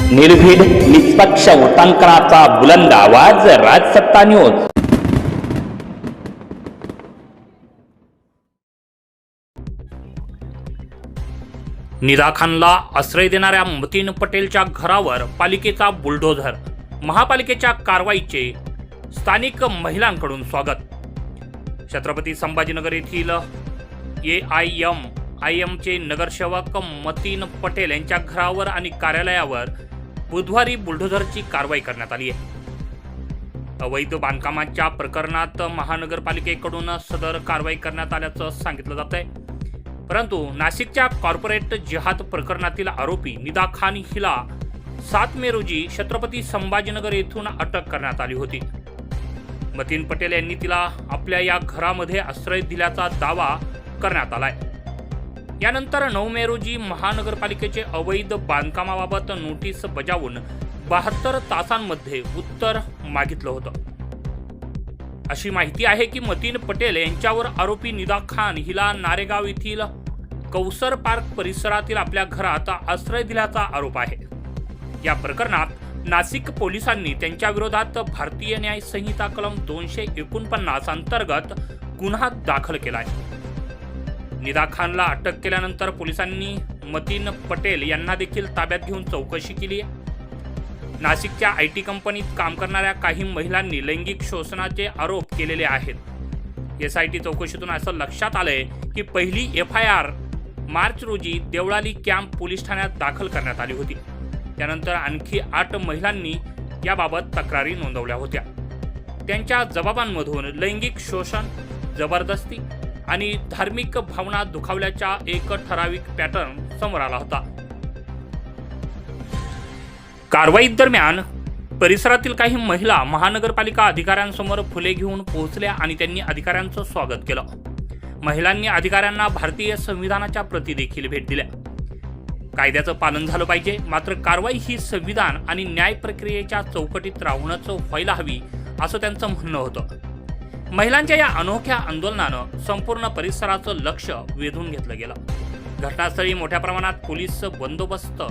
निर्भीड निष्पक्ष उटंकनाचा बुलंद आवाज, राजसत्ता न्यूज। निदा खानला आश्रय देणाऱ्या मतीन पटेलच्या घरावर पालिकेचा बुलडोझर, महापालिकेच्या कारवाईचे स्थानिक महिलांकडून स्वागत। छत्रपती संभाजीनगर येथील AIMचे नगरसेवक मतीन पटेल यांच्या घरावर आणि कार्यालयावर बुधवारी बुलडोझरची कारवाई करण्यात आली आहे। अवैध बांधकामाच्या प्रकरणात महानगरपालिकेकडून सदर कारवाई करण्यात आल्याचं सांगितलं जात आहे। परंतु नाशिकच्या कॉर्पोरेट जिहाद प्रकरणातील आरोपी निदा खान हिला 7 मे रोजी छत्रपती संभाजीनगर येथून अटक करण्यात आली होती। मतीन पटेल यांनी तिला आपल्या या घरामध्ये आश्रय दिल्याचा दावा करण्यात आलाय। यानंतर 9 मे रोजी महानगरपालिकेचे अवैध बांधकामाबाबत नोटीस बजावून 72 तासांमध्ये उत्तर मागितलं होतं। अशी माहिती आहे की मतीन पटेल यांच्यावर आरोपी निदा खान हिला नारेगाव येथील कौसर पार्क परिसरातील आपल्या घरात आश्रय दिल्याचा आरोप आहे। या प्रकरणात नाशिक पोलिसांनी त्यांच्या विरोधात भारतीय न्याय संहिता कलम 249 अंतर्गत गुन्हा दाखल केला आहे। निदा खानला अटक केल्यानंतर पोलिसांनी मतीन पटेल यांना देखील ताब्यात घेऊन चौकशी केली आहे। नाशिकच्या IT कंपनीत काम करणाऱ्या काही महिलांनी लैंगिक शोषणाचे आरोप केलेले आहेत। SIT चौकशीतून असं लक्षात आलंय की पहिली FIR मार्च रोजी देवळाली कॅम्प पोलीस ठाण्यात दाखल करण्यात आली होती। त्यानंतर आणखी 8 महिलांनी याबाबत तक्रारी नोंदवल्या होत्या। त्यांच्या जबाबांमधून लैंगिक शोषण, जबरदस्ती आणि धार्मिक भावना दुखावल्याचा एक ठराविक पॅटर्न समोर आला होता। कारवाई दरम्यान परिसरातील काही महिला महानगरपालिका अधिकाऱ्यांसमोर फुले घेऊन पोहोचल्या आणि त्यांनी अधिकाऱ्यांचं स्वागत केलं। महिलांनी अधिकाऱ्यांना भारतीय संविधानाच्या प्रती देखील भेट दिल्या। कायद्याचं पालन झालं पाहिजे, मात्र कारवाई ही संविधान आणि न्याय प्रक्रियेच्या चौकटीत राहूनच व्हायला हवी असं त्यांचं म्हणणं होतं। महिलांच्या या अनोख्या आंदोलनानं संपूर्ण परिसराचं लक्ष वेधून घेतलं गेलं। घटनास्थळी मोठ्या प्रमाणात पोलीस बंदोबस्त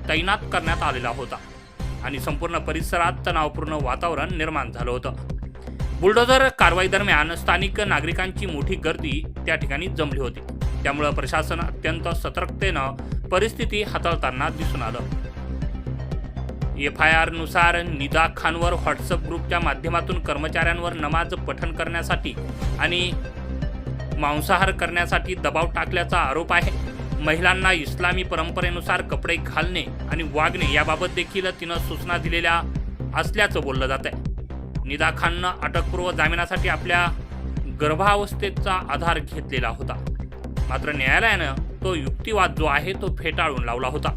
तैनात करण्यात आलेला होता आणि संपूर्ण परिसरात तणावपूर्ण वातावरण निर्माण झालं होतं। बुलडोझर कारवाई दरम्यान स्थानिक नागरिकांची मोठी गर्दी त्या ठिकाणी जमली होती। त्यामुळे प्रशासन अत्यंत सतर्कतेनं परिस्थिती हाताळताना दिसून आलं। FIR नुसार निदा खानवर व्हॉट्सअप ग्रुपच्या माध्यमातून कर्मचाऱ्यांवर नमाज पठण करण्यासाठी आणि मांसाहार करण्यासाठी दबाव टाकल्याचा आरोप आहे। महिलांना इस्लामी परंपरेनुसार कपडे घालणे आणि वागणे याबाबत देखील तिनं सूचना दिलेल्या असल्याचं बोललं जात आहे। निदा खाननं अटकपूर्व जामिनासाठी आपल्या गर्भावस्थेचा आधार घेतलेला होता, मात्र न्यायालयानं तो युक्तिवाद जो आहे तो फेटाळून लावला होता।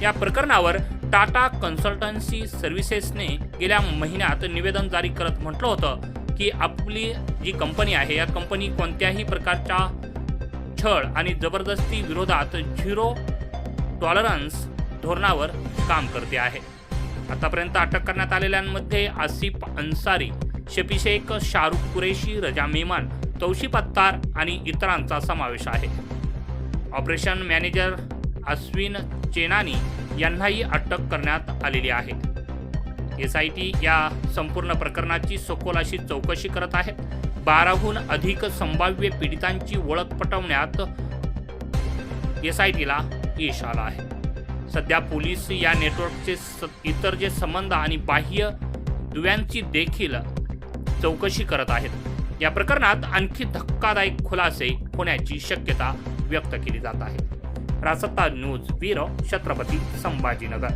या प्रकरणावर टाटा कन्सल्टन्सी सर्व्हिसेसने गेल्या महिन्यात निवेदन जारी करत म्हटलं होतं की आपली जी कंपनी आहे या कंपनी कोणत्याही प्रकारच्या छळ आणि जबरदस्ती विरोधात 0 टॉलरन्स धोरणावर काम करते आहे। आतापर्यंत अटक करण्यात आलेल्यांमध्ये आसिफ अन्सारी, शफी शेख, शाहरुख कुरेशी, रजा मेमन, तौशिफ अत्तार आणि इतरांचा समावेश आहे। ऑपरेशन मॅनेजर अश्विन चेनानी यांनाही अटक करण्यात आलेली आहे। SIT या संपूर्ण प्रकरणाची सखोल अशी चौकशी करत आहे। 12हून अधिक संभाव्य पीडितांची ओळख पटवण्यात SITला यश आलं आहे। सध्या पोलीस या नेटवर्कचे इतर जे संबंध आणि बाह्य दुव्यांची देखील चौकशी करत आहेत। या प्रकरणात आणखी धक्कादायक खुलासे होण्याची शक्यता व्यक्त केली जात आहे। राजसत्ता न्यूज ब्युरो, छत्रपती संभाजीनगर।